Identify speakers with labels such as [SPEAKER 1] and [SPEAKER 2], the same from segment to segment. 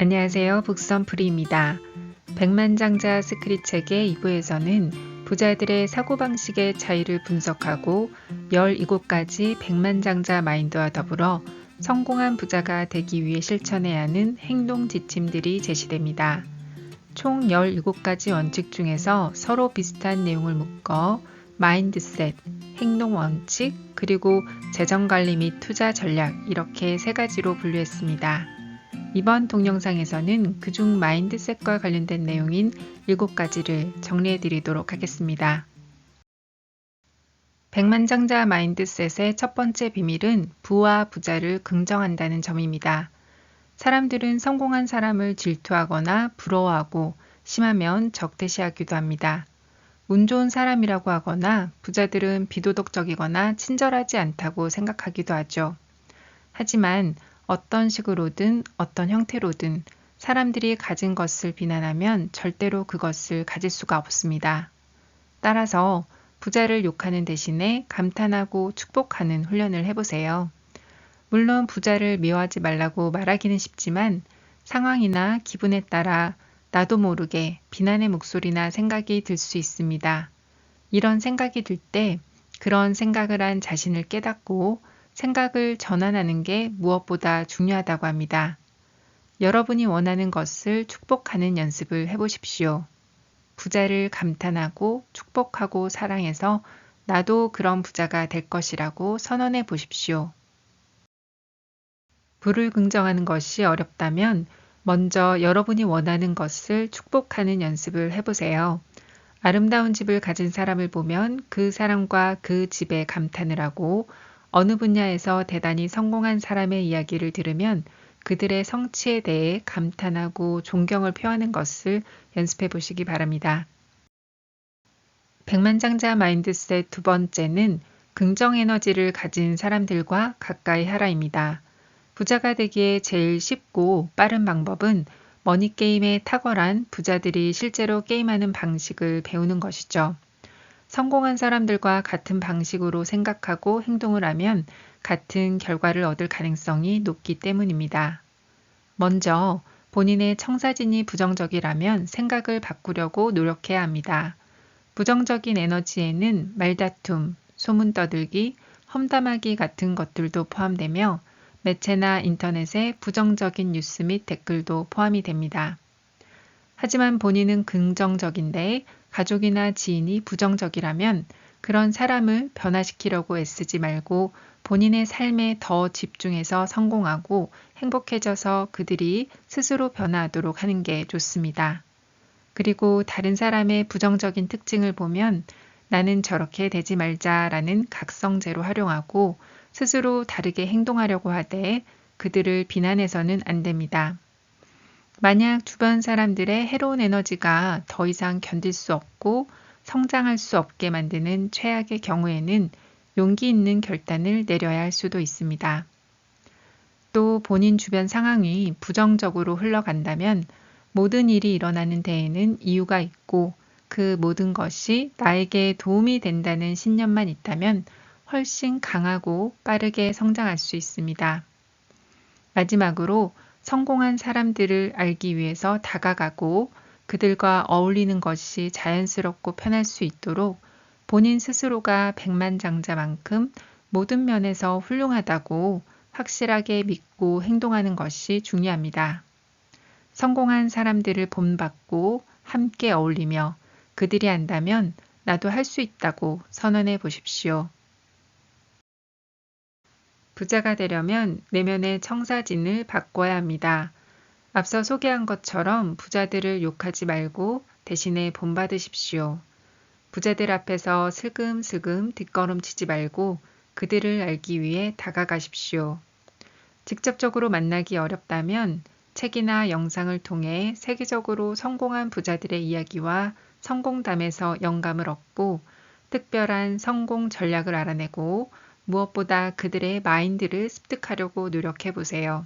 [SPEAKER 1] 안녕하세요. 북선프리입니다. 백만장자 스크릿 책의 2부에서는 부자들의 사고방식의 차이를 분석하고 17가지 백만장자 마인드와 더불어 성공한 부자가 되기 위해 실천해야 하는 행동 지침들이 제시됩니다. 총 17가지 원칙 중에서 서로 비슷한 내용을 묶어 마인드셋, 행동 원칙, 그리고 재정관리 및 투자 전략 이렇게 세 가지로 분류했습니다. 이번 동영상에서는 그중 마인드셋과 관련된 내용인 7가지를 정리해 드리도록 하겠습니다. 백만장자 마인드셋의 첫 번째 비밀은 부와 부자를 긍정한다는 점입니다. 사람들은 성공한 사람을 질투하거나 부러워하고 심하면 적대시하기도 합니다. 운 좋은 사람이라고 하거나 부자들은 비도덕적이거나 친절하지 않다고 생각하기도 하죠. 하지만 어떤 식으로든 어떤 형태로든 사람들이 가진 것을 비난하면 절대로 그것을 가질 수가 없습니다. 따라서 부자를 욕하는 대신에 감탄하고 축복하는 훈련을 해보세요. 물론 부자를 미워하지 말라고 말하기는 쉽지만 상황이나 기분에 따라 나도 모르게 비난의 목소리나 생각이 들 수 있습니다. 이런 생각이 들 때 그런 생각을 한 자신을 깨닫고 생각을 전환하는 게 무엇보다 중요하다고 합니다. 여러분이 원하는 것을 축복하는 연습을 해보십시오. 부자를 감탄하고 축복하고 사랑해서 나도 그런 부자가 될 것이라고 선언해 보십시오. 부를 긍정하는 것이 어렵다면 먼저 여러분이 원하는 것을 축복하는 연습을 해보세요. 아름다운 집을 가진 사람을 보면 그 사람과 그 집에 감탄을 하고 어느 분야에서 대단히 성공한 사람의 이야기를 들으면 그들의 성취에 대해 감탄하고 존경을 표하는 것을 연습해 보시기 바랍니다. 백만장자 마인드셋 두 번째는 긍정 에너지를 가진 사람들과 가까이 하라입니다. 부자가 되기에 제일 쉽고 빠른 방법은 머니게임에 탁월한 부자들이 실제로 게임하는 방식을 배우는 것이죠. 성공한 사람들과 같은 방식으로 생각하고 행동을 하면 같은 결과를 얻을 가능성이 높기 때문입니다. 먼저 본인의 청사진이 부정적이라면 생각을 바꾸려고 노력해야 합니다. 부정적인 에너지에는 말다툼, 소문 떠들기, 험담하기 같은 것들도 포함되며 매체나 인터넷의 부정적인 뉴스 및 댓글도 포함이 됩니다. 하지만 본인은 긍정적인데 가족이나 지인이 부정적이라면 그런 사람을 변화시키려고 애쓰지 말고 본인의 삶에 더 집중해서 성공하고 행복해져서 그들이 스스로 변화하도록 하는 게 좋습니다. 그리고 다른 사람의 부정적인 특징을 보면 나는 저렇게 되지 말자라는 각성제로 활용하고 스스로 다르게 행동하려고 하되 그들을 비난해서는 안 됩니다. 만약 주변 사람들의 해로운 에너지가 더 이상 견딜 수 없고 성장할 수 없게 만드는 최악의 경우에는 용기 있는 결단을 내려야 할 수도 있습니다. 또 본인 주변 상황이 부정적으로 흘러간다면 모든 일이 일어나는 데에는 이유가 있고 그 모든 것이 나에게 도움이 된다는 신념만 있다면 훨씬 강하고 빠르게 성장할 수 있습니다. 마지막으로 성공한 사람들을 알기 위해서 다가가고 그들과 어울리는 것이 자연스럽고 편할 수 있도록 본인 스스로가 백만장자만큼 모든 면에서 훌륭하다고 확실하게 믿고 행동하는 것이 중요합니다. 성공한 사람들을 본받고 함께 어울리며 그들이 한다면 나도 할 수 있다고 선언해 보십시오. 부자가 되려면 내면의 청사진을 바꿔야 합니다. 앞서 소개한 것처럼 부자들을 욕하지 말고 대신에 본받으십시오. 부자들 앞에서 슬금슬금 뒷걸음치지 말고 그들을 알기 위해 다가가십시오. 직접적으로 만나기 어렵다면 책이나 영상을 통해 세계적으로 성공한 부자들의 이야기와 성공담에서 영감을 얻고 특별한 성공 전략을 알아내고 무엇보다 그들의 마인드를 습득하려고 노력해 보세요.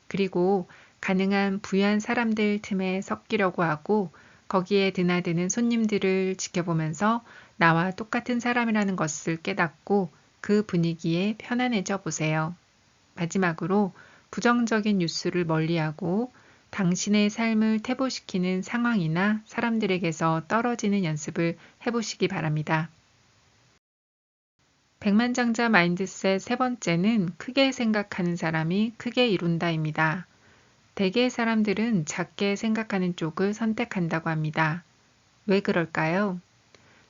[SPEAKER 1] 그리고 가능한 부유한 사람들 틈에 섞이려고 하고 거기에 드나드는 손님들을 지켜보면서 나와 똑같은 사람이라는 것을 깨닫고 그 분위기에 편안해져 보세요. 마지막으로 부정적인 뉴스를 멀리하고 당신의 삶을 퇴보시키는 상황이나 사람들에게서 떨어지는 연습을 해보시기 바랍니다. 백만장자 마인드셋 세 번째는 크게 생각하는 사람이 크게 이룬다입니다. 대개의 사람들은 작게 생각하는 쪽을 선택한다고 합니다. 왜 그럴까요?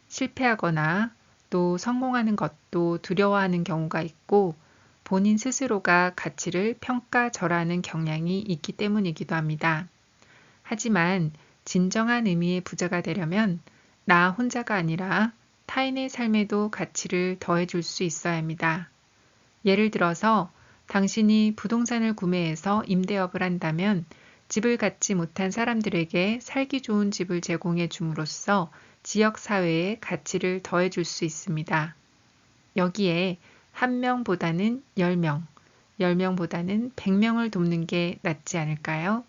[SPEAKER 1] 실패하거나 또 성공하는 것도 두려워하는 경우가 있고 본인 스스로가 가치를 평가절하하는 경향이 있기 때문이기도 합니다. 하지만 진정한 의미의 부자가 되려면 나 혼자가 아니라 타인의 삶에도 가치를 더해줄 수 있어야 합니다. 예를 들어서 당신이 부동산을 구매해서 임대업을 한다면 집을 갖지 못한 사람들에게 살기 좋은 집을 제공해 줌으로써 지역사회에 가치를 더해줄 수 있습니다. 여기에 1명보다는 10명, 10명보다는 100명을 돕는 게 낫지 않을까요?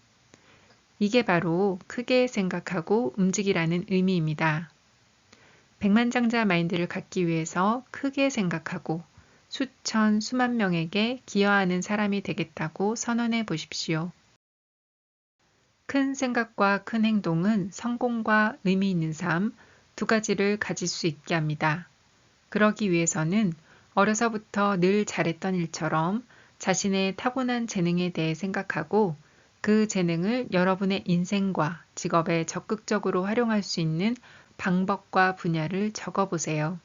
[SPEAKER 1] 이게 바로 크게 생각하고 움직이라는 의미입니다. 백만장자 마인드를 갖기 위해서 크게 생각하고 수천, 수만 명에게 기여하는 사람이 되겠다고 선언해 보십시오. 큰 생각과 큰 행동은 성공과 의미 있는 삶 두 가지를 가질 수 있게 합니다. 그러기 위해서는 어려서부터 늘 잘했던 일처럼 자신의 타고난 재능에 대해 생각하고 그 재능을 여러분의 인생과 직업에 적극적으로 활용할 수 있는 방법과 분야를 적어보세요.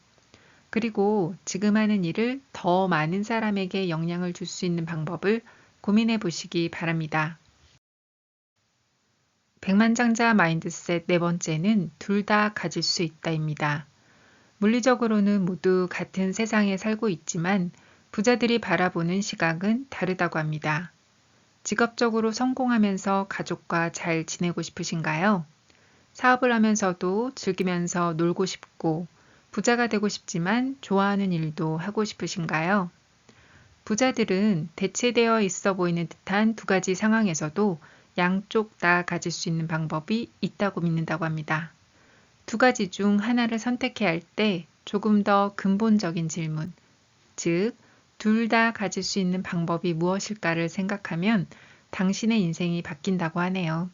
[SPEAKER 1] 그리고 지금 하는 일을 더 많은 사람에게 영향을 줄 수 있는 방법을 고민해 보시기 바랍니다. 백만장자 마인드셋 네 번째는 둘 다 가질 수 있다입니다. 물리적으로는 모두 같은 세상에 살고 있지만 부자들이 바라보는 시각은 다르다고 합니다. 직업적으로 성공하면서 가족과 잘 지내고 싶으신가요? 사업을 하면서도 즐기면서 놀고 싶고 부자가 되고 싶지만 좋아하는 일도 하고 싶으신가요? 부자들은 대체되어 있어 보이는 듯한 두 가지 상황에서도 양쪽 다 가질 수 있는 방법이 있다고 믿는다고 합니다. 두 가지 중 하나를 선택해야 할 때 조금 더 근본적인 질문, 즉, 둘 다 가질 수 있는 방법이 무엇일까를 생각하면 당신의 인생이 바뀐다고 하네요.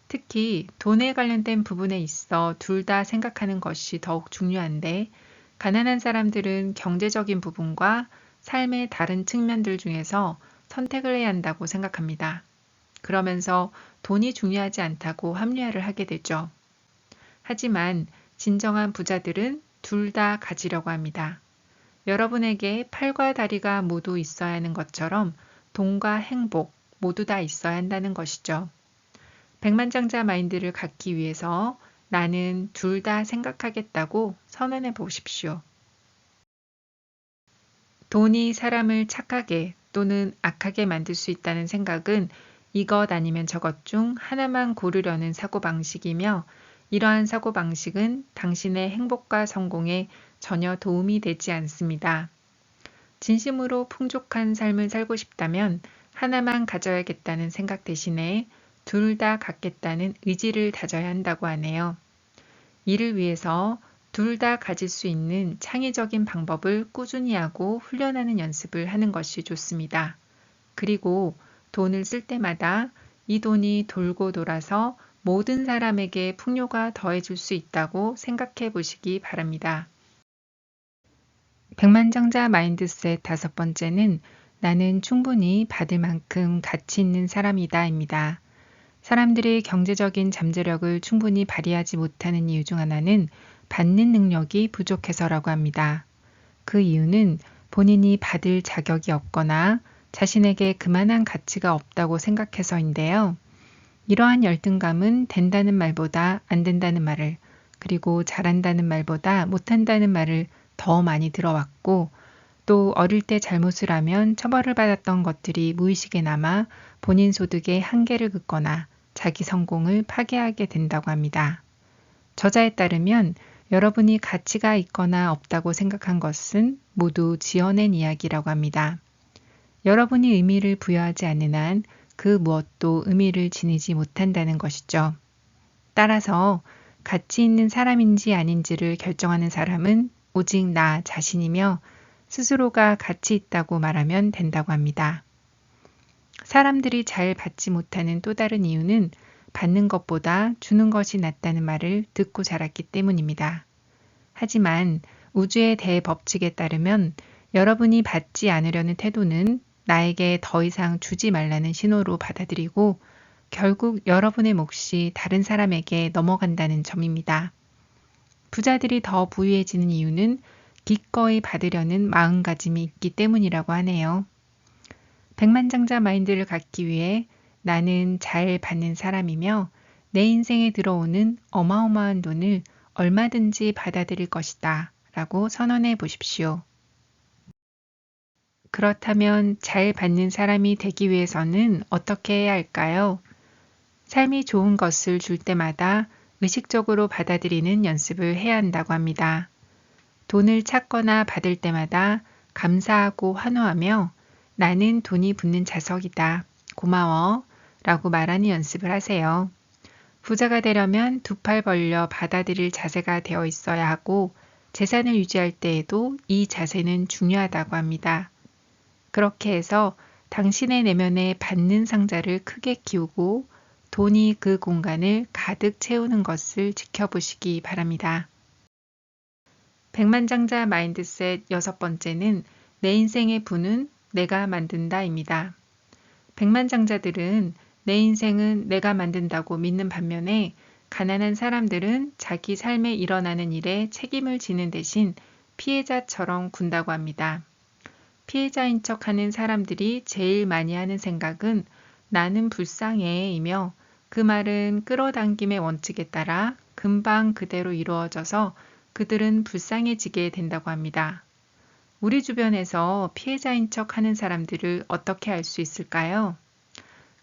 [SPEAKER 1] 특히 돈에 관련된 부분에 있어 둘 다 생각하는 것이 더욱 중요한데 가난한 사람들은 경제적인 부분과 삶의 다른 측면들 중에서 선택을 해야 한다고 생각합니다. 그러면서 돈이 중요하지 않다고 합리화를 하게 되죠. 하지만 진정한 부자들은 둘 다 가지려고 합니다. 여러분에게 팔과 다리가 모두 있어야 하는 것처럼 돈과 행복 모두 다 있어야 한다는 것이죠. 백만장자 마인드를 갖기 위해서 나는 둘 다 생각하겠다고 선언해 보십시오. 돈이 사람을 착하게 또는 악하게 만들 수 있다는 생각은 이것 아니면 저것 중 하나만 고르려는 사고방식이며 이러한 사고방식은 당신의 행복과 성공에 전혀 도움이 되지 않습니다. 진심으로 풍족한 삶을 살고 싶다면 하나만 가져야겠다는 생각 대신에 둘 다 갖겠다는 의지를 다져야 한다고 하네요. 이를 위해서 둘 다 가질 수 있는 창의적인 방법을 꾸준히 하고 훈련하는 연습을 하는 것이 좋습니다. 그리고 돈을 쓸 때마다 이 돈이 돌고 돌아서 모든 사람에게 풍요가 더해줄 수 있다고 생각해 보시기 바랍니다. 백만장자 마인드셋 다섯 번째는 나는 충분히 받을 만큼 가치 있는 사람이다입니다. 사람들이 경제적인 잠재력을 충분히 발휘하지 못하는 이유 중 하나는 받는 능력이 부족해서라고 합니다. 그 이유는 본인이 받을 자격이 없거나 자신에게 그만한 가치가 없다고 생각해서인데요. 이러한 열등감은 된다는 말보다 안 된다는 말을, 그리고 잘한다는 말보다 못한다는 말을 더 많이 들어왔고, 또 어릴 때 잘못을 하면 처벌을 받았던 것들이 무의식에 남아 본인 소득의 한계를 긋거나 자기 성공을 파괴하게 된다고 합니다. 저자에 따르면 여러분이 가치가 있거나 없다고 생각한 것은 모두 지어낸 이야기라고 합니다. 여러분이 의미를 부여하지 않는 한 그 무엇도 의미를 지니지 못한다는 것이죠. 따라서 가치 있는 사람인지 아닌지를 결정하는 사람은 오직 나 자신이며 스스로가 가치 있다고 말하면 된다고 합니다. 사람들이 잘 받지 못하는 또 다른 이유는 받는 것보다 주는 것이 낫다는 말을 듣고 자랐기 때문입니다. 하지만 우주의 대법칙에 따르면 여러분이 받지 않으려는 태도는 나에게 더 이상 주지 말라는 신호로 받아들이고 결국 여러분의 몫이 다른 사람에게 넘어간다는 점입니다. 부자들이 더 부유해지는 이유는 기꺼이 받으려는 마음가짐이 있기 때문이라고 하네요. 백만장자 마인드를 갖기 위해 나는 잘 받는 사람이며 내 인생에 들어오는 어마어마한 돈을 얼마든지 받아들일 것이다 라고 선언해 보십시오. 그렇다면 잘 받는 사람이 되기 위해서는 어떻게 해야 할까요? 삶이 좋은 것을 줄 때마다 의식적으로 받아들이는 연습을 해야 한다고 합니다. 돈을 찾거나 받을 때마다 감사하고 환호하며 나는 돈이 붙는 자석이다. 고마워. 라고 말하는 연습을 하세요. 부자가 되려면 두 팔 벌려 받아들일 자세가 되어 있어야 하고 재산을 유지할 때에도 이 자세는 중요하다고 합니다. 그렇게 해서 당신의 내면에 받는 상자를 크게 키우고 돈이 그 공간을 가득 채우는 것을 지켜보시기 바랍니다. 백만장자 마인드셋 6번째는 내 인생의 부는 내가 만든다입니다. 백만장자들은 내 인생은 내가 만든다고 믿는 반면에 가난한 사람들은 자기 삶에 일어나는 일에 책임을 지는 대신 피해자처럼 군다고 합니다. 피해자인 척하는 사람들이 제일 많이 하는 생각은 나는 불쌍해이며 그 말은 끌어당김의 원칙에 따라 금방 그대로 이루어져서 그들은 불쌍해지게 된다고 합니다. 우리 주변에서 피해자인 척하는 사람들을 어떻게 알 수 있을까요?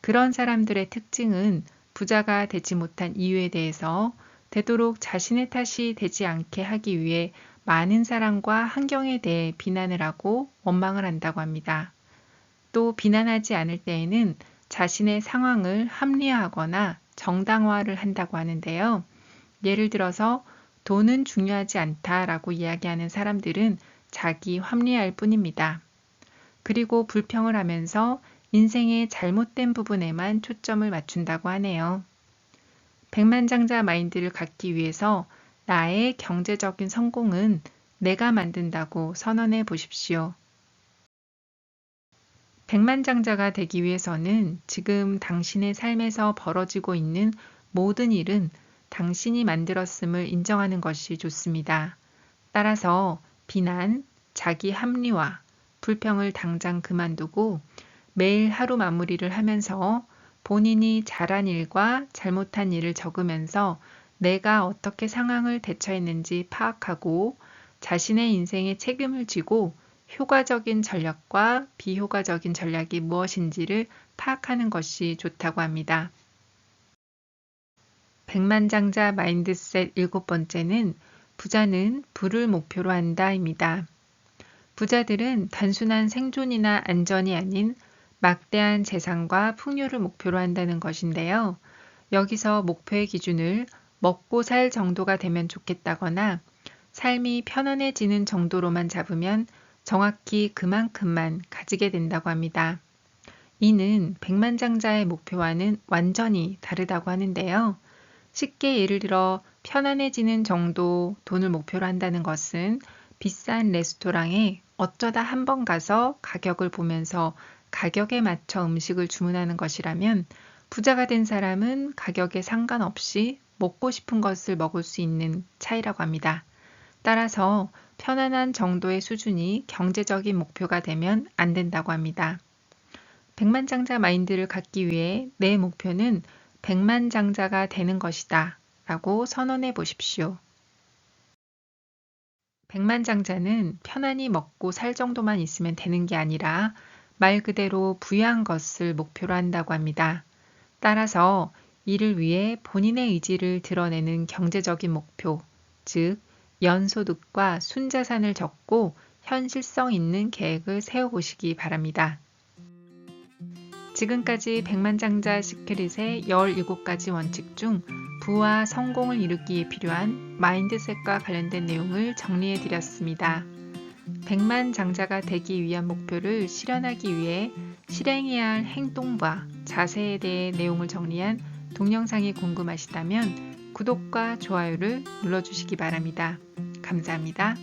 [SPEAKER 1] 그런 사람들의 특징은 부자가 되지 못한 이유에 대해서 되도록 자신의 탓이 되지 않게 하기 위해 많은 사람과 환경에 대해 비난을 하고 원망을 한다고 합니다. 또 비난하지 않을 때에는 자신의 상황을 합리화하거나 정당화를 한다고 하는데요. 예를 들어서 돈은 중요하지 않다라고 이야기하는 사람들은 자기 합리화일 뿐입니다. 그리고 불평을 하면서 인생의 잘못된 부분에만 초점을 맞춘다고 하네요. 백만장자 마인드를 갖기 위해서 나의 경제적인 성공은 내가 만든다고 선언해 보십시오. 백만장자가 되기 위해서는 지금 당신의 삶에서 벌어지고 있는 모든 일은 당신이 만들었음을 인정하는 것이 좋습니다. 따라서 비난, 자기 합리화, 불평을 당장 그만두고 매일 하루 마무리를 하면서 본인이 잘한 일과 잘못한 일을 적으면서 내가 어떻게 상황을 대처했는지 파악하고 자신의 인생에 책임을 지고 효과적인 전략과 비효과적인 전략이 무엇인지를 파악하는 것이 좋다고 합니다. 백만장자 마인드셋 7번째는 부자는 부를 목표로 한다입니다. 부자들은 단순한 생존이나 안전이 아닌 막대한 재산과 풍요를 목표로 한다는 것인데요. 여기서 목표의 기준을 먹고 살 정도가 되면 좋겠다거나 삶이 편안해지는 정도로만 잡으면 정확히 그만큼만 가지게 된다고 합니다. 이는 백만장자의 목표와는 완전히 다르다고 하는데요. 쉽게 예를 들어 편안해지는 정도 돈을 목표로 한다는 것은 비싼 레스토랑에 어쩌다 한 번 가서 가격을 보면서 가격에 맞춰 음식을 주문하는 것이라면 부자가 된 사람은 가격에 상관없이 먹고 싶은 것을 먹을 수 있는 차이라고 합니다. 따라서 편안한 정도의 수준이 경제적인 목표가 되면 안 된다고 합니다. 백만장자 마인드를 갖기 위해 내 목표는 백만장자가 되는 것이다 라고 선언해 보십시오. 백만장자는 편안히 먹고 살 정도만 있으면 되는 게 아니라 말 그대로 부유한 것을 목표로 한다고 합니다. 따라서 이를 위해 본인의 의지를 드러내는 경제적인 목표, 즉 연소득과 순자산을 적고 현실성 있는 계획을 세워보시기 바랍니다. 지금까지 백만장자 시크릿의 17가지 원칙 중 부와 성공을 이루기에 필요한 마인드셋과 관련된 내용을 정리해 드렸습니다. 백만장자가 되기 위한 목표를 실현하기 위해 실행해야 할 행동과 자세에 대해 내용을 정리한 동영상이 궁금하시다면 구독과 좋아요를 눌러주시기 바랍니다. 감사합니다.